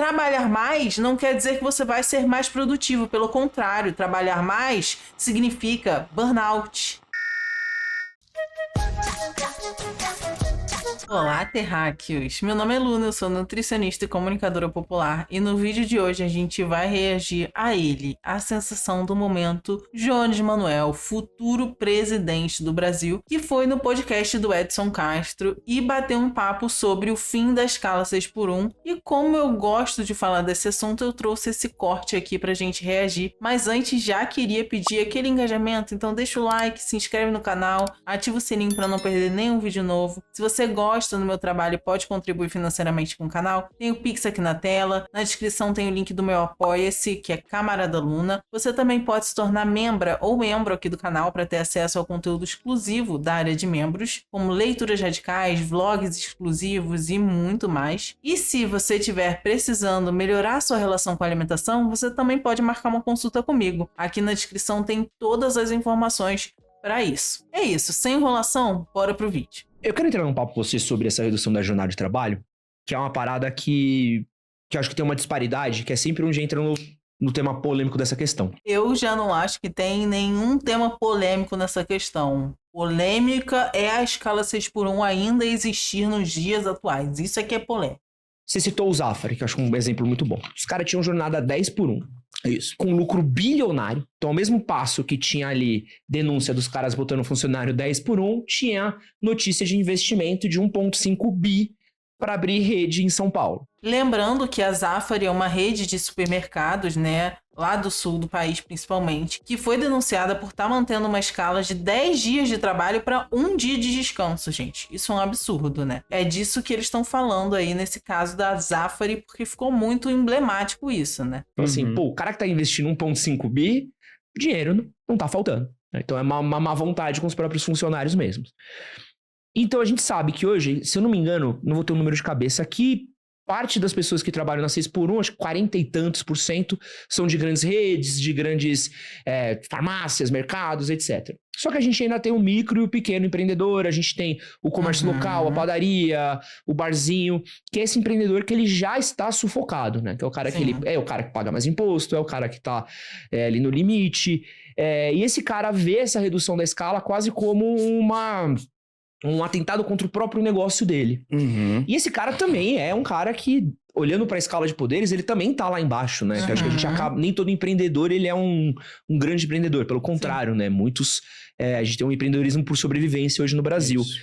trabalhar mais não quer dizer que você vai ser mais produtivo. Pelo contrário, trabalhar mais significa burnout. Olá, terráqueos! Meu nome é Luna, eu sou nutricionista e comunicadora popular e no vídeo de hoje a gente vai reagir a ele, a sensação do momento, Jones Manoel, futuro presidente do Brasil, que foi no podcast do Edson Castro e bateu um papo sobre o fim da escala 6x1 e como eu gosto de falar desse assunto, eu trouxe esse corte aqui pra gente reagir, mas antes já queria pedir aquele engajamento, então deixa o like, se inscreve no canal, ativa o sininho para não perder nenhum vídeo novo. Se você gosta do meu trabalho e pode contribuir financeiramente com o canal, tem o Pix aqui na tela, na descrição tem o link do meu Apoia-se, que é Camarada Luna. Você também pode se tornar membra ou membro aqui do canal para ter acesso ao conteúdo exclusivo da área de membros, como leituras radicais, vlogs exclusivos e muito mais. E se você estiver precisando melhorar sua relação com a alimentação, você também pode marcar uma consulta comigo. Aqui na descrição tem todas as informações para isso. É isso, sem enrolação, bora pro vídeo. Eu quero entrar num papo com você sobre essa redução da jornada de trabalho, que é uma parada que eu acho que tem uma disparidade, que é sempre onde entra no tema polêmico dessa questão. Eu já não acho que tem nenhum tema polêmico nessa questão. Polêmica é a escala 6x1 ainda existir nos dias atuais. Isso aqui é polêmico. Você citou o Zafari, que eu acho um exemplo muito bom. Os caras tinham jornada 10x1. Isso. Com lucro bilionário. Então, ao mesmo passo que tinha ali denúncia dos caras botando funcionário 10x1, tinha notícia de investimento de 1,5 bi para abrir rede em São Paulo. Lembrando que a Zafari é uma rede de supermercados, né, lá do sul do país principalmente, que foi denunciada por estar mantendo uma escala de 10 dias de trabalho para 1 dia de descanso, gente. Isso é um absurdo, né? É disso que eles estão falando aí nesse caso da Zafari, porque ficou muito emblemático isso, né? Então, assim, pô, o cara que tá investindo 1,5 bi, dinheiro não tá faltando. Né? Então é uma má vontade com os próprios funcionários mesmos. Então a gente sabe que hoje, se eu não me engano, não vou ter um número de cabeça aqui, parte das pessoas que trabalham na 6x1, acho que 40 e tantos por cento, são de grandes redes, de grandes farmácias, mercados, etc. Só que a gente ainda tem o micro e o pequeno empreendedor, a gente tem o comércio local, a padaria, o barzinho, que é esse empreendedor que ele já está sufocado, né? Que é o cara que é o cara que paga mais imposto, é o cara que está ali no limite. E esse cara vê essa redução da escala quase como um atentado contra o próprio negócio dele. E esse cara também é um cara que, olhando para a escala de poderes, ele também tá lá embaixo, né? Que acho que a gente acaba... Nem todo empreendedor, ele é um grande empreendedor. Pelo contrário, né? Muitos... a gente tem um empreendedorismo por sobrevivência hoje no Brasil. Isso.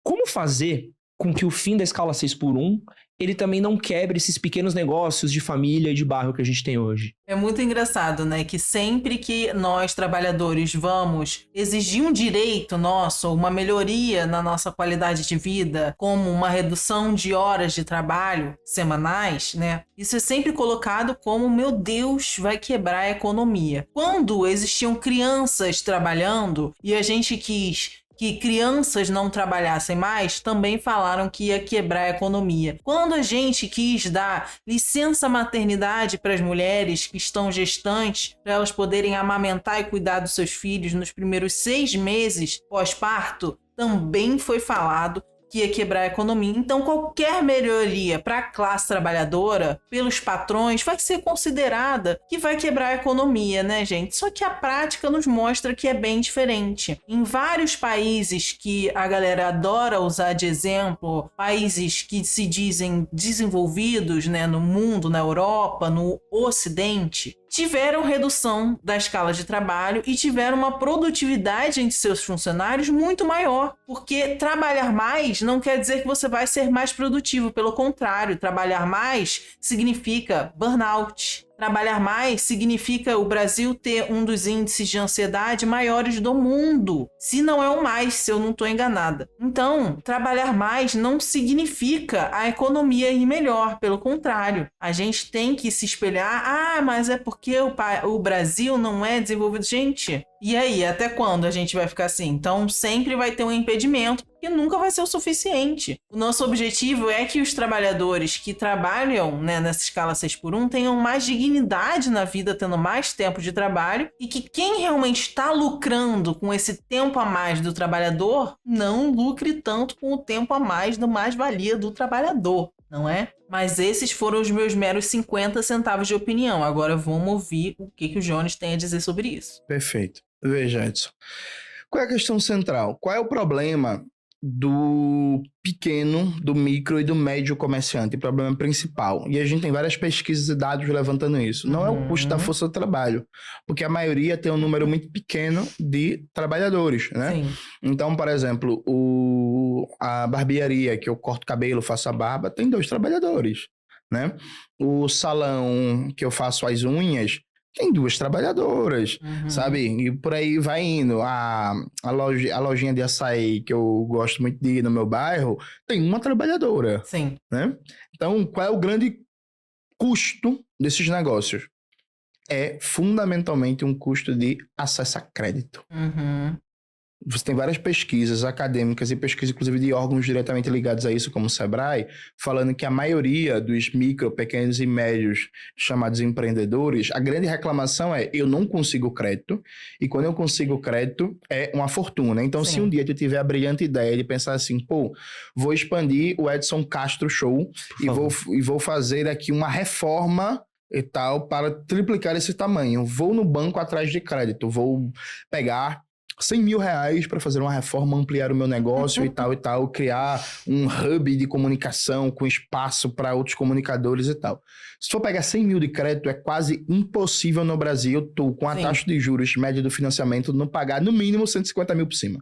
Como fazer com que o fim da escala 6x1, ele também não quebre esses pequenos negócios de família e de bairro que a gente tem hoje? É muito engraçado, né? Que sempre que nós, trabalhadores, vamos exigir um direito nosso, uma melhoria na nossa qualidade de vida, como uma redução de horas de trabalho semanais, né? Isso é sempre colocado como, meu Deus, vai quebrar a economia. Quando existiam crianças trabalhando e a gente quis que crianças não trabalhassem mais, também falaram que ia quebrar a economia. Quando a gente quis dar licença maternidade para as mulheres que estão gestantes, para elas poderem amamentar e cuidar dos seus filhos nos primeiros 6 meses pós-parto, também foi falado que ia quebrar a economia. Então, qualquer melhoria para a classe trabalhadora, pelos patrões, vai ser considerada que vai quebrar a economia, né, gente? Só que a prática nos mostra que é bem diferente. Em vários países que a galera adora usar de exemplo, países que se dizem desenvolvidos, né, no mundo, na Europa, no Ocidente, tiveram redução da escala de trabalho e tiveram uma produtividade entre seus funcionários muito maior, porque trabalhar mais não quer dizer que você vai ser mais produtivo, pelo contrário, trabalhar mais significa burnout. Trabalhar mais significa o Brasil ter um dos índices de ansiedade maiores do mundo. Se não é o mais, se eu não estou enganada. Então, trabalhar mais não significa a economia ir melhor. Pelo contrário, a gente tem que se espelhar. Ah, mas é porque o Brasil não é desenvolvido. Gente, e aí? Até quando a gente vai ficar assim? Então, sempre vai ter um impedimento, porque nunca vai ser o suficiente. O nosso objetivo é que os trabalhadores que trabalham, né, nessa escala 6x1 tenham mais dignidade na vida, tendo mais tempo de trabalho, e que quem realmente está lucrando com esse tempo a mais do trabalhador não lucre tanto com o tempo a mais do mais-valia do trabalhador, não é? Mas esses foram os meus meros 50 centavos de opinião. Agora vamos ouvir o que o Jones tem a dizer sobre isso. Perfeito. Veja, Edson. Qual é a questão central? Qual é o problema do pequeno, do micro e do médio comerciante? O problema principal. E a gente tem várias pesquisas e dados levantando isso. Não é o custo da força do trabalho, porque a maioria tem um número muito pequeno de trabalhadores, né? Sim. Então, por exemplo, a barbearia, que eu corto cabelo, faço a barba, tem 2 trabalhadores, né? O salão que eu faço as unhas tem 2 trabalhadoras, sabe? E por aí vai indo. A lojinha de açaí que eu gosto muito de ir no meu bairro tem 1 trabalhadora. Sim. Né? Então, qual é o grande custo desses negócios? É fundamentalmente um custo de acesso a crédito. Você tem várias pesquisas acadêmicas e pesquisas, inclusive, de órgãos diretamente ligados a isso, como o Sebrae, falando que a maioria dos micro, pequenos e médios chamados empreendedores, a grande reclamação é: eu não consigo crédito, e quando eu consigo crédito, é uma fortuna. Então, se um dia tu tiver a brilhante ideia de pensar assim, pô, vou expandir o Edson Castro Show e vou fazer aqui uma reforma e tal para triplicar esse tamanho. Vou no banco atrás de crédito, vou pegar 100 mil reais para fazer uma reforma, ampliar o meu negócio e tal, criar um hub de comunicação com espaço para outros comunicadores e tal. Se for pegar 100 mil de crédito, é quase impossível no Brasil, tu, com a taxa de juros média do financiamento, não pagar no mínimo 150 mil por cima.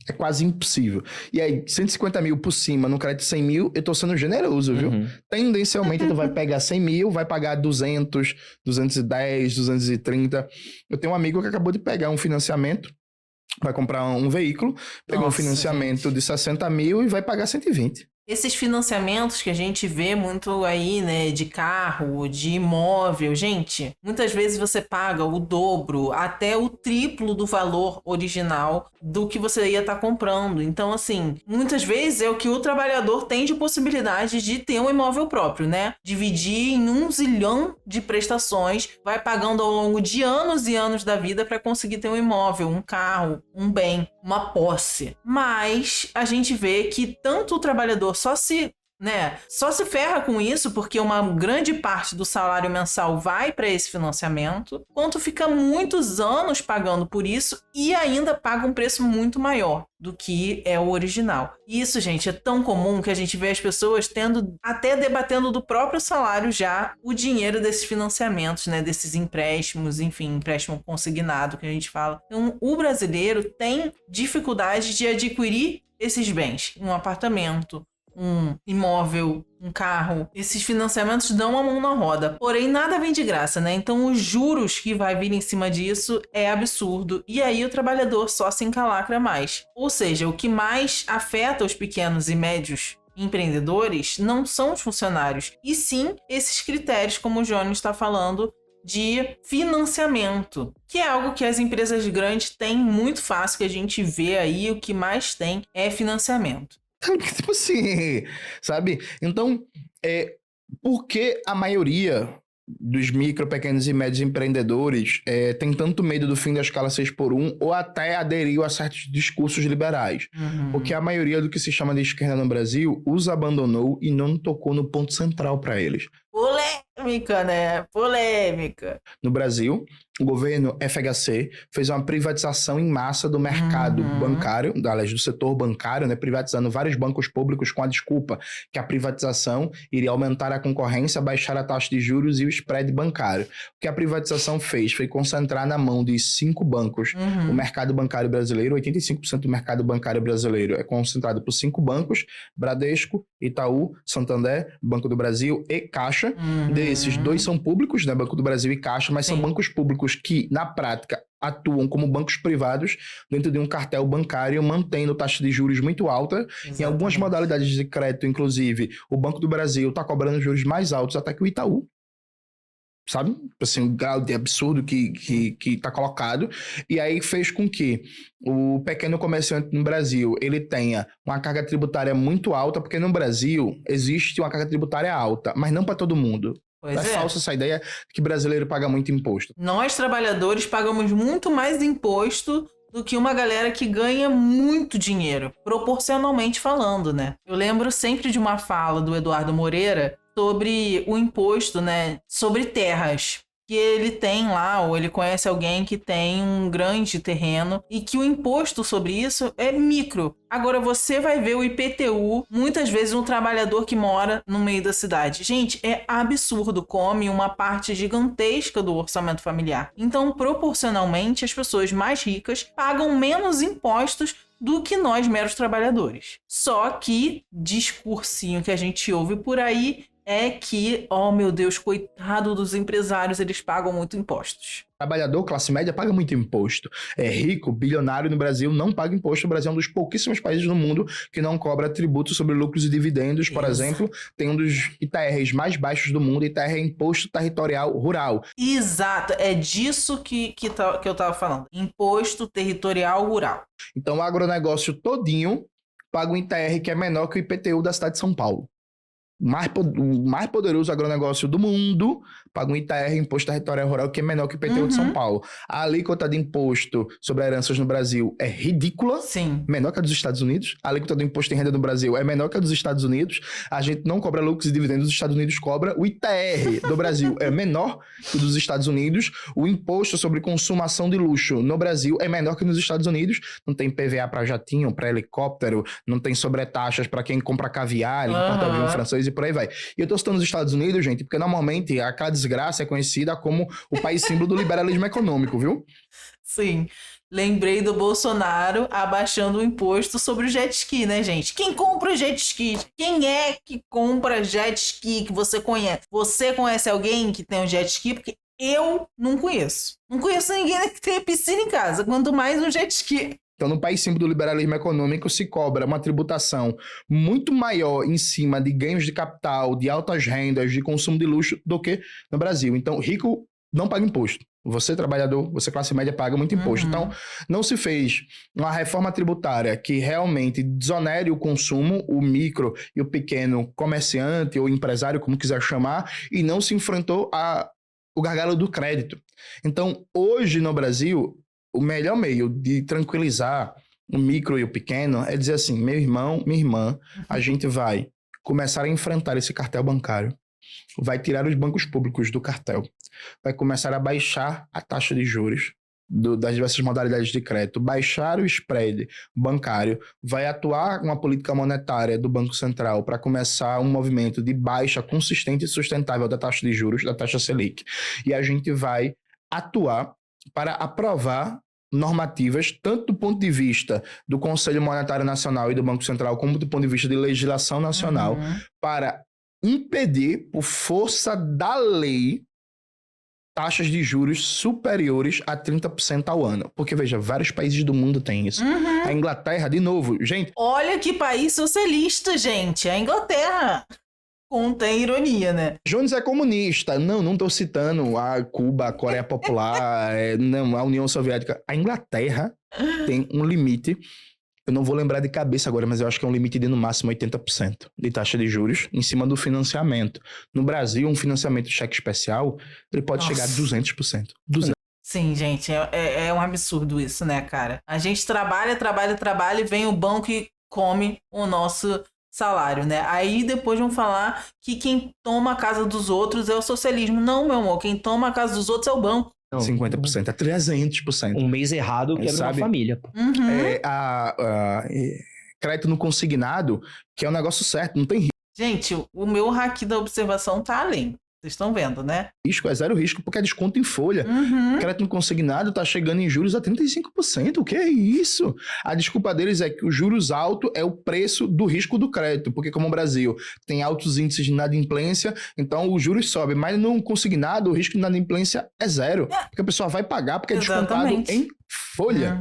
É quase impossível. E aí, 150 mil por cima, no crédito de 100 mil, eu tô sendo generoso, viu? Tendencialmente, tu vai pegar 100 mil, vai pagar 200, 210, 230. Eu tenho um amigo que acabou de pegar um financiamento, vai comprar um veículo, pegou um financiamento de 60 mil e vai pagar 120. Esses financiamentos que a gente vê muito aí, né, de carro, de imóvel, gente, muitas vezes você paga o dobro, até o triplo do valor original do que você ia estar comprando. Então, assim, muitas vezes é o que o trabalhador tem de possibilidade de ter um imóvel próprio, né? Dividir em 1 zilhão de prestações, vai pagando ao longo de anos e anos da vida para conseguir ter um imóvel, um carro, um bem, uma posse. Mas a gente vê que tanto o trabalhador só se ferra com isso, porque uma grande parte do salário mensal vai para esse financiamento, quanto fica muitos anos pagando por isso e ainda paga um preço muito maior do que é o original. E isso, gente, é tão comum que a gente vê as pessoas até debatendo do próprio salário já o dinheiro desses financiamentos, né, desses empréstimos, enfim, empréstimo consignado que a gente fala. Então, o brasileiro tem dificuldade de adquirir esses bens, um apartamento, um imóvel, um carro. Esses financiamentos dão a mão na roda. Porém, nada vem de graça, né? Então, os juros que vai vir em cima disso é absurdo. E aí, o trabalhador só se encalacra mais. Ou seja, o que mais afeta os pequenos e médios empreendedores não são os funcionários, e sim esses critérios, como o Jones está falando, de financiamento, que é algo que as empresas grandes têm muito fácil, que a gente vê aí, o que mais tem é financiamento. Tipo assim, sabe? Então, por que a maioria dos micro, pequenos e médios empreendedores tem tanto medo do fim da escala 6x1 ou até aderiu a certos discursos liberais? Porque a maioria do que se chama de esquerda no Brasil os abandonou e não tocou no ponto central para eles. Polêmica, né? Polêmica. No Brasil, o governo FHC fez uma privatização em massa do mercado bancário, aliás, do setor bancário, né? Privatizando vários bancos públicos com a desculpa que a privatização iria aumentar a concorrência, baixar a taxa de juros e o spread bancário. O que a privatização fez foi concentrar na mão de 5 bancos o mercado bancário brasileiro. 85% do mercado bancário brasileiro é concentrado por 5 bancos: Bradesco, Itaú, Santander, Banco do Brasil e Caixa. Desses, 2 são públicos, né? Banco do Brasil e Caixa, mas são bancos públicos que, na prática, atuam como bancos privados dentro de um cartel bancário, mantendo taxa de juros muito alta. Exatamente. Em algumas modalidades de crédito, inclusive, o Banco do Brasil está cobrando juros mais altos até que o Itaú. Sabe? Assim, o grau de absurdo que está colocado. E aí fez com que o pequeno comerciante no Brasil ele tenha uma carga tributária muito alta, porque no Brasil existe uma carga tributária alta, mas não para todo mundo. É falsa essa ideia que brasileiro paga muito imposto. Nós, trabalhadores, pagamos muito mais imposto do que uma galera que ganha muito dinheiro, proporcionalmente falando, né? Eu lembro sempre de uma fala do Eduardo Moreira sobre o imposto, né? Sobre terras. Que ele tem lá, ou ele conhece alguém que tem um grande terreno e que o imposto sobre isso é micro. Agora você vai ver o IPTU, muitas vezes um trabalhador que mora no meio da cidade. Gente, é absurdo, come uma parte gigantesca do orçamento familiar. Então, proporcionalmente, as pessoas mais ricas pagam menos impostos do que nós meros trabalhadores. Só que discursinho que a gente ouve por aí é que, oh meu Deus, coitado dos empresários, eles pagam muito impostos. Trabalhador, classe média, paga muito imposto. É rico, bilionário no Brasil, não paga imposto. O Brasil é um dos pouquíssimos países no mundo que não cobra tributo sobre lucros e dividendos. Por exemplo, tem um dos ITRs mais baixos do mundo. ITR é Imposto Territorial Rural. Exato, é disso que eu tava falando. Imposto Territorial Rural. Então, o agronegócio todinho paga um ITR que é menor que o IPTU da cidade de São Paulo. O mais poderoso agronegócio do mundo paga um ITR, Imposto Territorial Rural, que é menor que o IPTU de São Paulo. A alíquota de imposto sobre heranças no Brasil é ridícula. Sim. Menor que a dos Estados Unidos. A alíquota do imposto em renda no Brasil é menor que a dos Estados Unidos. A gente não cobra lucros e dividendos, os Estados Unidos cobra. O ITR do Brasil é menor que o dos Estados Unidos. O imposto sobre consumação de luxo no Brasil é menor que nos Estados Unidos. Não tem PVA para jatinho, para helicóptero, não tem sobretaxas para quem compra caviar, importa avião francês e por aí vai. E eu tô citando os Estados Unidos, gente, porque normalmente aquela desgraça é conhecida como o país símbolo do liberalismo econômico, viu? Sim. Lembrei do Bolsonaro abaixando o imposto sobre o jet ski, né, gente? Quem compra jet ski? Quem é que compra jet ski que você conhece? Você conhece alguém que tem um jet ski? Porque eu não conheço. Não conheço ninguém que tenha piscina em casa, quanto mais um jet ski. Então, no país símbolo do liberalismo econômico, se cobra uma tributação muito maior em cima de ganhos de capital, de altas rendas, de consumo de luxo, do que no Brasil. Então, rico não paga imposto. Você, trabalhador, você, classe média, paga muito imposto. Então, não se fez uma reforma tributária que realmente desonere o consumo, o micro e o pequeno comerciante ou empresário, como quiser chamar, e não se enfrentou o gargalo do crédito. Então, hoje no Brasil, o melhor meio de tranquilizar o micro e o pequeno é dizer assim, meu irmão, minha irmã, a gente vai começar a enfrentar esse cartel bancário, vai tirar os bancos públicos do cartel, vai começar a baixar a taxa de juros das diversas modalidades de crédito, baixar o spread bancário, vai atuar uma política monetária do Banco Central para começar um movimento de baixa consistente e sustentável da taxa de juros, da taxa Selic. E a gente vai atuar para aprovar normativas, tanto do ponto de vista do Conselho Monetário Nacional e do Banco Central, como do ponto de vista de legislação nacional, para impedir, por força da lei, taxas de juros superiores a 30% ao ano. Porque, veja, vários países do mundo têm isso. A Inglaterra, de novo, gente... Olha que país socialista, gente. A Inglaterra. Contém ironia, né? Jones é comunista. Não tô citando a Cuba, a Coreia Popular, não, a União Soviética. A Inglaterra tem um limite, eu não vou lembrar de cabeça agora, mas eu acho que é um limite de no máximo 80% de taxa de juros em cima do financiamento. No Brasil, um financiamento de cheque especial, ele pode chegar a 200%. 200%. Sim, gente, é um absurdo isso, né, cara? A gente trabalha e vem o banco e come o nosso salário, né? Aí depois vão falar que quem toma a casa dos outros é o socialismo. Não, meu amor, quem toma a casa dos outros é o banco. Não, 50%, é 300%. Um mês errado quebra uma família. Pô. Crédito no consignado, que é um negócio certo, não tem risco. Gente, o meu haki da observação tá além. Vocês estão vendo, né? Risco, é zero risco, porque é desconto em folha. Crédito no consignado tá chegando em juros a 35%. O que é isso? A desculpa deles é que o juros alto é o preço do risco do crédito, porque como o Brasil tem altos índices de inadimplência, então os juros sobem. Mas no consignado, o risco de inadimplência é zero, porque a pessoa vai pagar porque é descontado em folha.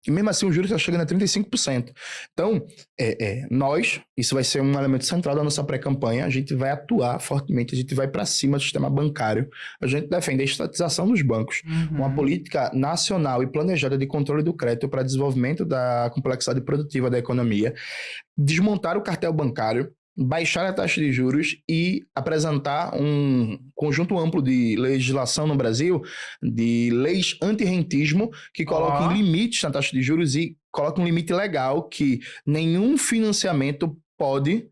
E mesmo assim o juros está chegando a 35%. Então, isso vai ser um elemento central da nossa pré-campanha. A gente vai atuar fortemente, a gente vai para cima do sistema bancário. A gente defende a estatização dos bancos. Uma política nacional e planejada de controle do crédito para desenvolvimento da complexidade produtiva da economia. Desmontar o cartel bancário. baixar a taxa de juros e apresentar um conjunto amplo de legislação no Brasil, de leis antirrentismo, que colocam limites na taxa de juros e colocam um limite legal que nenhum financiamento pode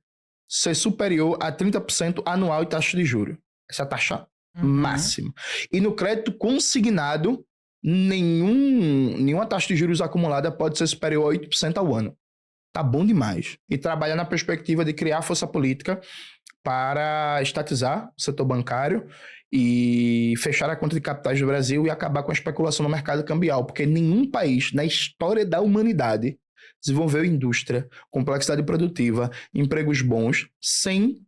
ser superior a 30% anual de taxa de juros. Essa é a taxa máxima. E no crédito consignado, nenhuma taxa de juros acumulada pode ser superior a 8% ao ano. Tá bom demais. E trabalhar na perspectiva de criar força política para estatizar o setor bancário e fechar a conta de capitais do Brasil e acabar com a especulação no mercado cambial, porque nenhum país na história da humanidade desenvolveu indústria, complexidade produtiva, empregos bons, sem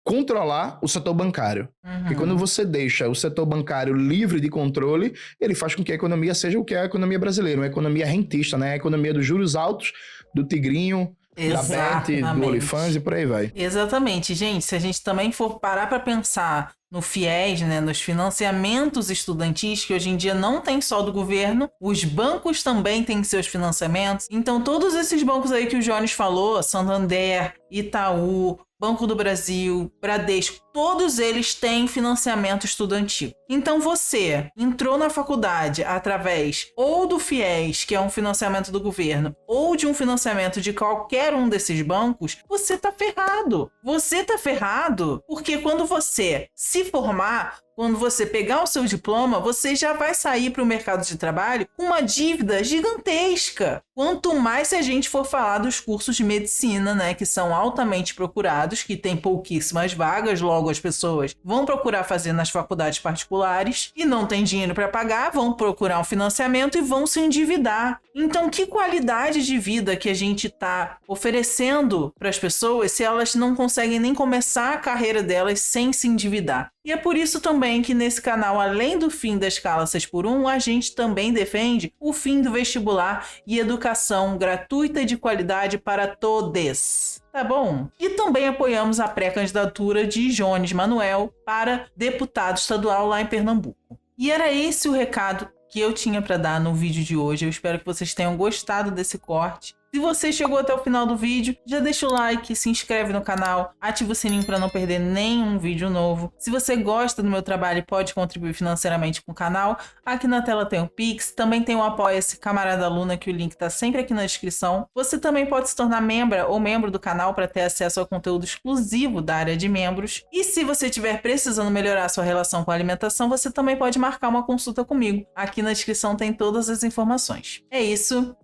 controlar o setor bancário. E quando você deixa o setor bancário livre de controle, ele faz com que a economia seja o que é a economia brasileira, uma economia rentista, né? A economia dos juros altos, do tigrinho, da Bet, do OnlyFans e por aí vai. Exatamente, gente. Se a gente também for parar para pensar no FIES, né, nos financiamentos estudantis, que hoje em dia não tem só do governo, os bancos também têm seus financiamentos. Então, todos esses bancos aí que o Jones falou, Santander, Itaú, Banco do Brasil, Bradesco, todos eles têm financiamento estudantil. Então você entrou na faculdade através ou do FIES, que é um financiamento do governo, ou de um financiamento de qualquer um desses bancos, você tá ferrado. Você tá ferrado porque quando você se formar, quando você pegar o seu diploma, você já vai sair para o mercado de trabalho com uma dívida gigantesca. Quanto mais se a gente for falar dos cursos de medicina, né, que são altamente procurados, que tem pouquíssimas vagas, logo as pessoas vão procurar fazer nas faculdades particulares e não tem dinheiro para pagar, vão procurar um financiamento e vão se endividar. Então, que qualidade de vida que a gente está oferecendo para as pessoas se elas não conseguem nem começar a carreira delas sem se endividar? E é por isso também que nesse canal, além do fim da escala 6x1, a gente também defende o fim do vestibular e educação gratuita e de qualidade para todos. Tá bom? E também apoiamos a pré-candidatura de Jones Manuel para deputado estadual lá em Pernambuco. E era esse o recado que eu tinha para dar no vídeo de hoje. Eu espero que vocês tenham gostado desse corte. Se você chegou até o final do vídeo, já deixa o like, se inscreve no canal, ativa o sininho para não perder nenhum vídeo novo. Se você gosta do meu trabalho e pode contribuir financeiramente com o canal, aqui na tela tem o Pix, também tem o Apoia-se Camarada Luna, que o link está sempre aqui na descrição. Você também pode se tornar membra ou membro do canal para ter acesso ao conteúdo exclusivo da área de membros. E se você estiver precisando melhorar sua relação com a alimentação, você também pode marcar uma consulta comigo. Aqui na descrição tem todas as informações. É isso.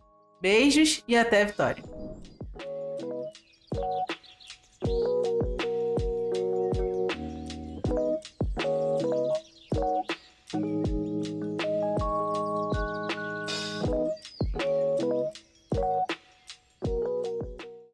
Beijos e até a vitória!